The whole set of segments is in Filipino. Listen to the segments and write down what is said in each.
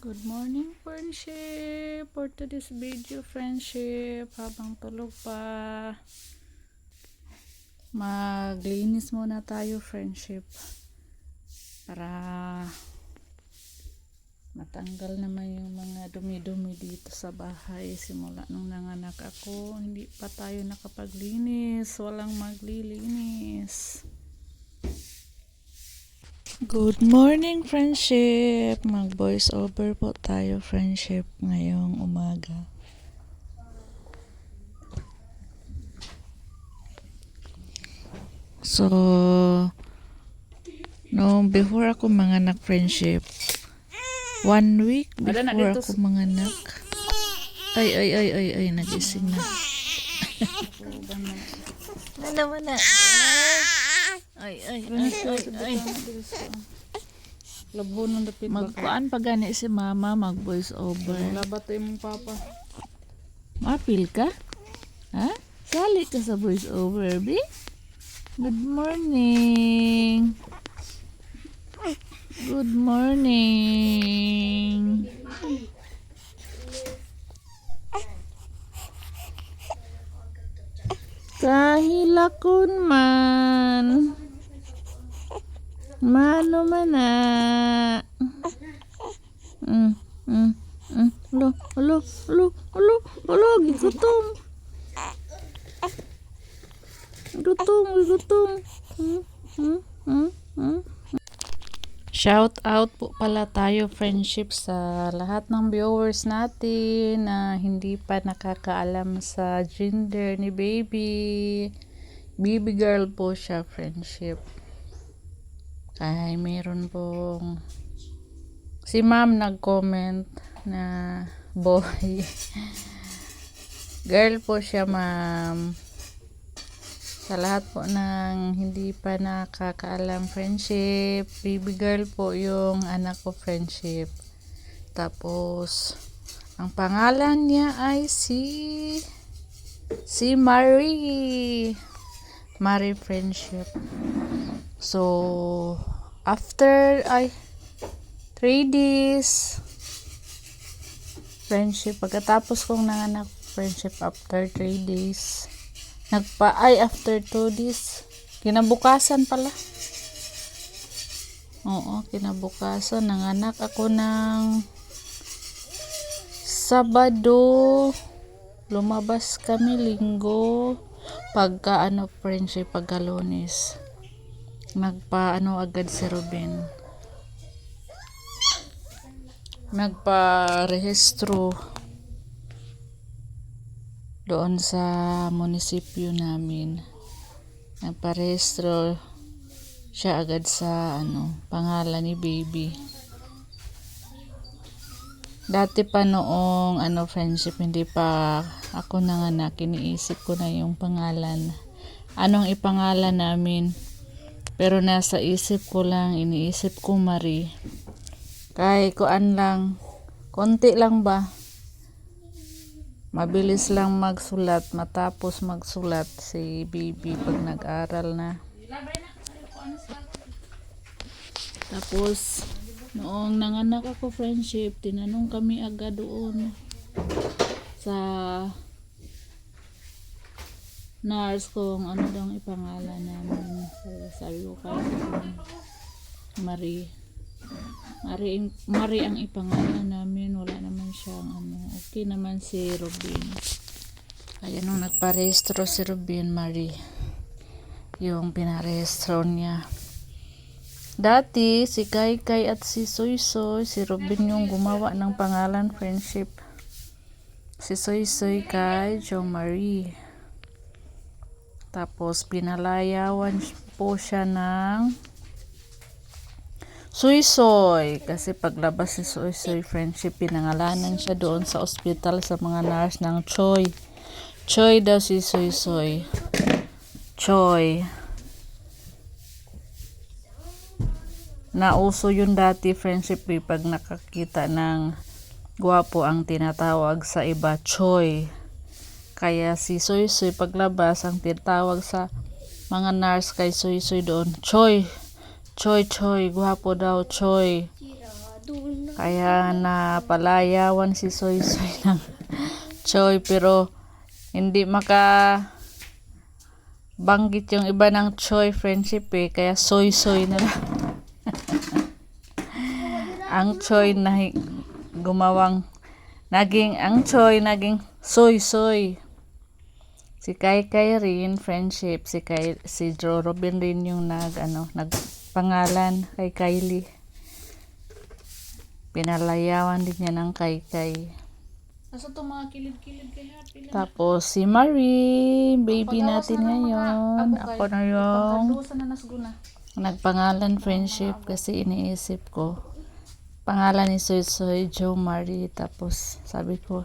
Good morning, friendship. For today's video, friendship, habang tulog pa, maglinis muna tayo, friendship, para matanggal naman yung mga dumi-dumi dito sa bahay. Simula nung nanganak ako, hindi pa tayo nakapaglinis, walang maglilinis. Good morning, friendship. Mag voice over po tayo, friendship, ngayong umaga. So, no, before ako manganak, friendship, 1 week before ako manganak, ay, nagising na. Na naman na. Ay. Labo ng dapit Magkuan pa gani si mama, mag voice over. labat mong papa. Mapil ka? Ha? Sali ka sa voice over, B? Good morning. Good morning. Kahilakon man. Mano mana. Alo, gigutom. Gutom. Shout out po pala tayo, friendship, sa lahat ng viewers natin na hindi pa nakakaalam sa gender ni baby. Baby girl po siya, friendship. Ay, meron pong si ma'am nag-comment na boy. Girl po siya, ma'am. Sa lahat po ng hindi pa nakakaalam, friendship, baby girl po yung anak ko, friendship. Tapos ang pangalan niya ay si Marie, friendship. So after 3 days, friendship, pagkatapos kong nanganak, friendship, after 3 days, after 2 days, kinabukasan pala. Oo, kinabukasan, nanganak ako ng Sabado. Lumabas kami Linggo. Pagka friendship, pagka Lunes, agad si Ruben. Nagpa-rehistro doon sa munisipyo namin. Nagparehistro siya agad sa pangalan ni baby. Dati pa noong friendship, hindi pa ako nanganak, iniisip ko na yung pangalan. Anong ipangalan namin? Pero nasa isip ko lang, iniisip ko Marie. Kahit kuan lang, konti lang ba? Mabilis lang magsulat, matapos magsulat si baby pag nag-aral na. Tapos noong nanganak ako, friendship, tinanong kami agad doon sa nurse kung ano daw ipangalan namin. Sabi ko kay Marie ang ipangalan namin. Wala naman siyang okay naman si Ruben. Kaya nung nagparehistro si Ruben, Marie yung pinarehistro niya. Dati si Kai at si Soy, si Ruben yung gumawa ng pangalan, friendship. Si Soy kay Jo Marie. Tapos pinalayawan po siya ng Soy kasi paglabas si Soy, friendship, pinangalanan siya doon sa ospital sa mga nurse ng Choy daw si Soy. Choy. Nauso yun dati, friendship, pag nakakita ng gwapo ang tinatawag sa iba Choy. Kaya si Soy paglabas, ang tinatawag sa mga nurse kay Soy doon, Choy, gwapo daw, Choy. Kaya napalayawan si Soy Soy ng Choy, pero hindi banggit yung iba ng Choy friendship kaya Soy Soy na lang. Ang Choy na ang Choy naging Soy Soy. Si Kai rin friendship, si Joe Robin rin yung nagpangalan kay Kylie. Pinalayawan din niya ng Kai. Nasa to mga kilid-kilid kay happy lang. Tapos si Marie, baby natin ngayon. Ako na yung Pagkadusa na nasguna. nagpangalan friendship kasi iniisip ko. Pangalan ni Soy Soy, Joe Marie. Tapos sabi ko,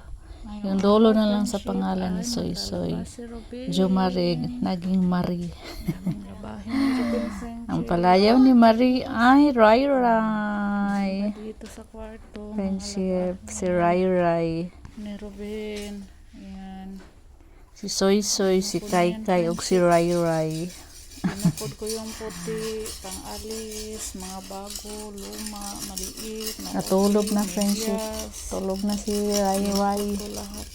yung dulo na lang sa pangalan ni Soy Soy. Joe Marie, naging Marie. Ang palayaw ni Marie ay Rai Rai. Dito sa kwarto. Friendship, si Rai Rai. Ni Robin. Ayan. Si Soy Soy, si Kai ug si Rai Rai. Pinapod ko yung puti, pang-alis, mga bago, luma, maliit. Natulog na friendship. Tulog na si Rai Rai. Ito lahat.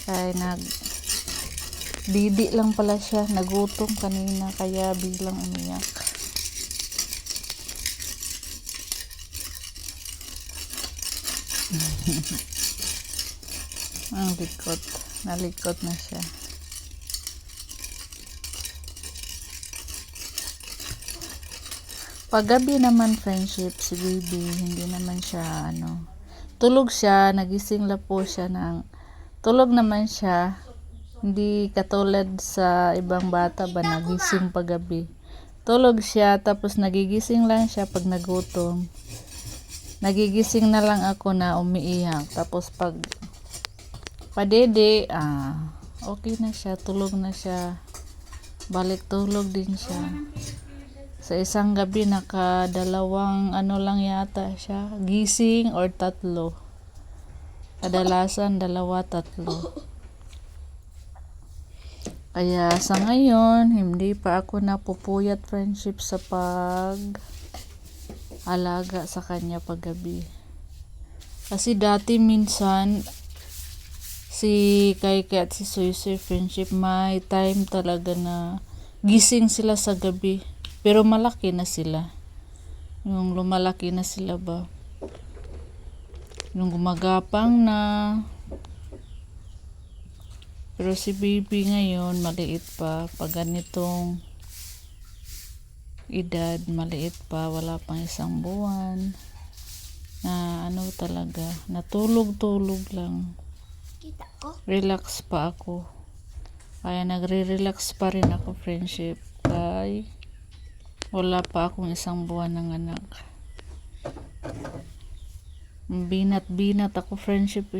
Kaya didi lang pala siya. Nagutom kanina kaya biglang umiyak. Ang likot. Nalikot na siya. Paggabi naman friendship, si baby, hindi naman siya tulog siya, nagising lang po siya tulog naman siya, hindi katulad sa ibang bata ba nagising paggabi. Tulog siya, tapos nagigising lang siya pag nagutom. Nagigising na lang ako na umiiyak, tapos pag padede, okay na siya, tulog na siya, balik tulog din siya. Sa isang gabi nakadalawang lang yata siya, gising or 3. Kadalasan 2, 3. Kaya sa ngayon hindi pa ako napupuyat friendship sa alaga sa kanya paggabi. Kasi dati minsan si Kai at si Soy Soy friendship, may time talaga na gising sila sa gabi. Pero malaki na sila. Yung lumalaki na sila ba? Yung gumagapang na. Pero si baby ngayon, maliit pa. Pag ganitong edad, maliit pa. Wala pang 1 buwan. Na talaga. Natulog-tulog lang. Relax pa ako. Kaya nagre-relax pa rin ako friendship. Kaya wala pa akong 1 buwan ng anak. Binat ako friendship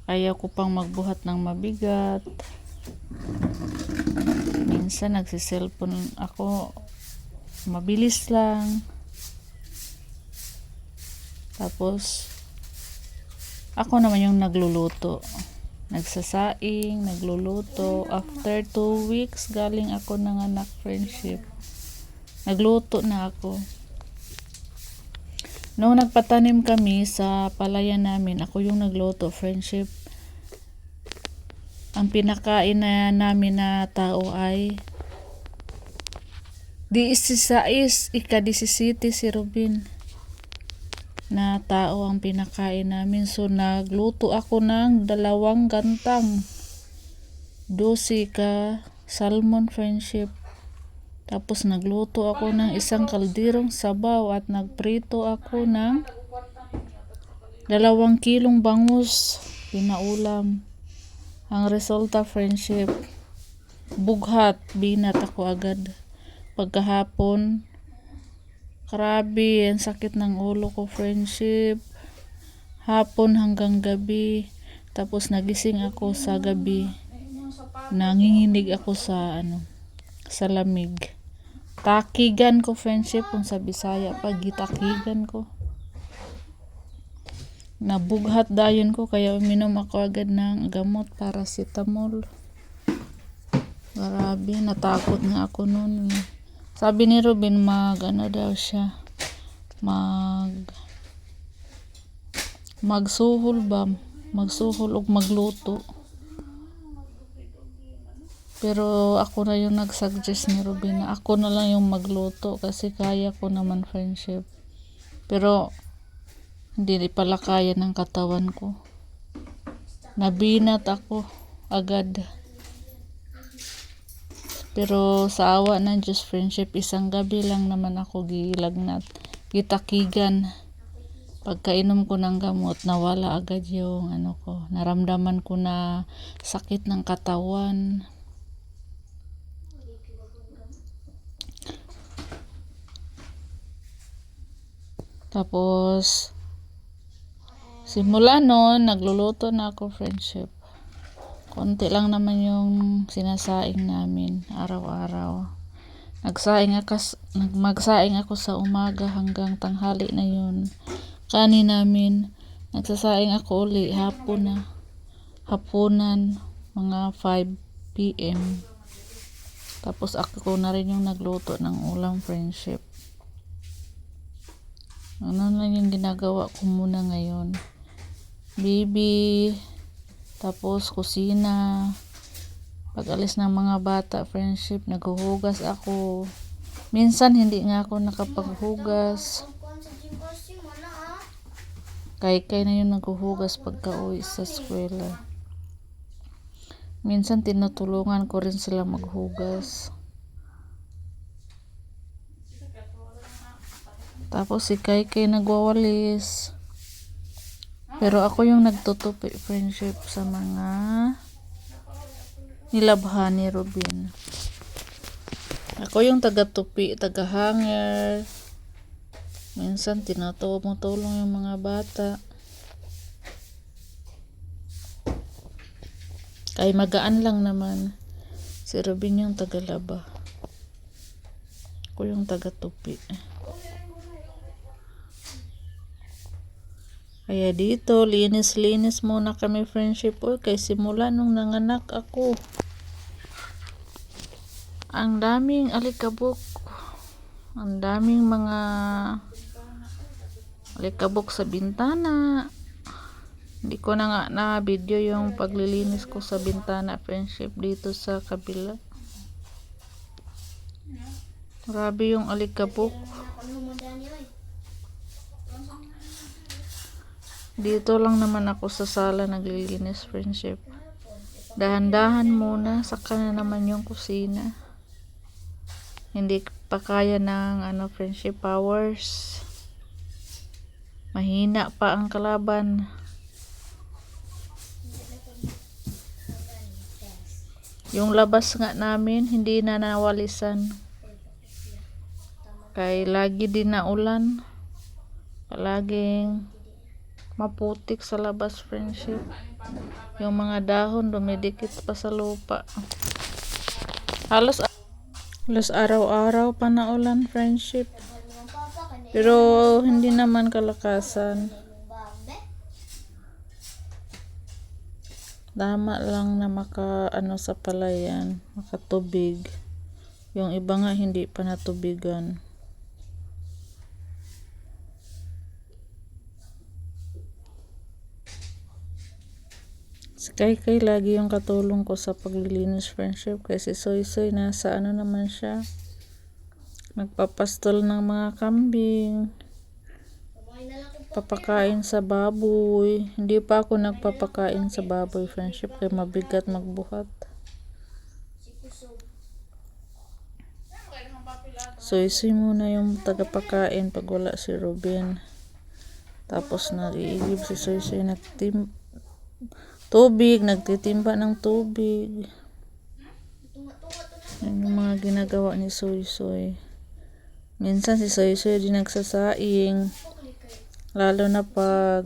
Ayaw ko pang magbuhat ng mabigat. Minsan nagsiselfon ako. Mabilis lang. Tapos ako naman yung nagluluto. Nagsasaing, nagluluto. After 2 weeks, galing ako ng anak friendship. Nagluto na ako. Noong nagpatanim kami sa palayan namin, ako yung nagluto friendship. Ang pinakain na namin na tao ay 16, ika-17 si Robin na tao ang pinakain namin. So nagluto ako ng 2 gantang, 12 ka salmon friendship. Tapos nagluto ako ng 1 kalderong sabaw at nagprito ako ng 2 kilong bangus pinaulam. Ang resulta friendship, bughat, binat ako agad. Pagkahapon, grabe, ang sakit ng ulo ko friendship. Hapon hanggang gabi. Tapos nagising ako sa gabi. Nanginginig ako sa lamig. Takigan ko friendship, kung sa Bisaya pa, gitakigan ko. Nabughat dayon ko, kaya uminom ako agad ng gamot, paracetamol. Grabe, natakot nga ako noon. Sabi ni Robin daw siya, mag magsuhol ba, magsuhol og magluto. Pero ako na yung nag-suggest ni Ruben na ako na lang yung magluto kasi kaya ko naman, friendship. Pero hindi pala kaya ng katawan ko. Nabinat ako agad. Pero sa awa ng Diyos, friendship, isang gabi lang naman ako gilagnat. Gitakigan. Pagkainom ko ng gamot, nawala agad yung ano ko. Naramdaman ko na sakit ng katawan. Tapos, simula noon, nagluluto na ako, friendship. Konti lang naman yung sinasaing namin araw-araw. Magsaing ako sa umaga hanggang tanghali na yun. Kanin namin, nagsasaing ako uli hapunan, mga 5 p.m. Tapos ako na rin yung nagluto ng ulam, friendship. Ano lang yung ginagawa ko muna ngayon. Baby, tapos kusina. Pag alis ng mga bata, friendship, naghuhugas ako. Minsan hindi nga ako nakapaghugas. Kay na yung naghuhugas pagka uwi sa eskwela. Minsan tinutulungan ko rin sila maghugas. Tapos si Kay nagwawalis. Pero ako yung nagtutupi, friendship, sa mga nilabhan ni Ruben. Ako yung taga-tupi, taga-hanger. Minsan tinutulong yung mga bata. Kay magaan lang naman. Si Ruben yung taga-laba. Ako yung taga-tupi. Kaya dito, linis-linis muna kami, friendship. Kay simula nung nanganak ako. Ang daming alikabok. Ang daming mga alikabok sa bintana. Hindi ko na nga na video yung paglilinis ko sa bintana, friendship, dito sa kabila. Grabe yung alikabok. Dito lang naman ako sa sala naglilinis, friendship. Dahan-dahan muna, saka na naman yung kusina. Hindi pa kaya ng friendship powers. Mahina pa ang kalaban. Yung labas nga namin, hindi na nawalisan. Kay lagi din na ulan. Palaging maputik sa labas, friendship. Yung mga dahon dumidikit pa sa lupa. Halos araw-araw pa na ulan, friendship. Pero hindi naman kalakasan. Tama lang na sa palayan, makatubig. Yung iba nga hindi pa natubigan. Si Kay lagi yung katulong ko sa paglilinis, friendship. Kasi Soy nasa naman siya. Nagpapastol ng mga kambing. Papakain sa baboy. Hindi pa ako nagpapakain sa baboy, friendship. Kaya mabigat magbuhat. Soy muna yung tagapakain pag wala si Ruben. Tapos nag-iigib si Soy nagtitimba ng tubig. Yan yung mga ginagawa ni Soy. Minsan si Soy din nagsasaing. Lalo na pag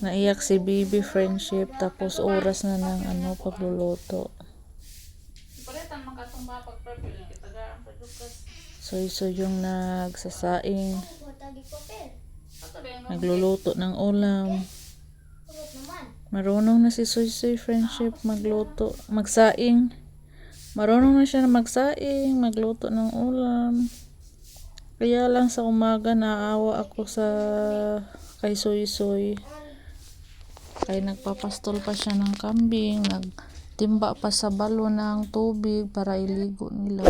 naiyak si Bibi, friendship. Tapos oras na ng pagluluto. Soy yung nagsasaing. Nagluluto ng ulam. Marunong na si Soy, friendship, magsaing. Marunong na siya magsaing, magluto ng ulam. Kaya lang sa umaga naawa ako sa kay Soy Soy. Kaya nagpapastol pa siya ng kambing, nagtimba pa sa balon ng tubig para iligo nila.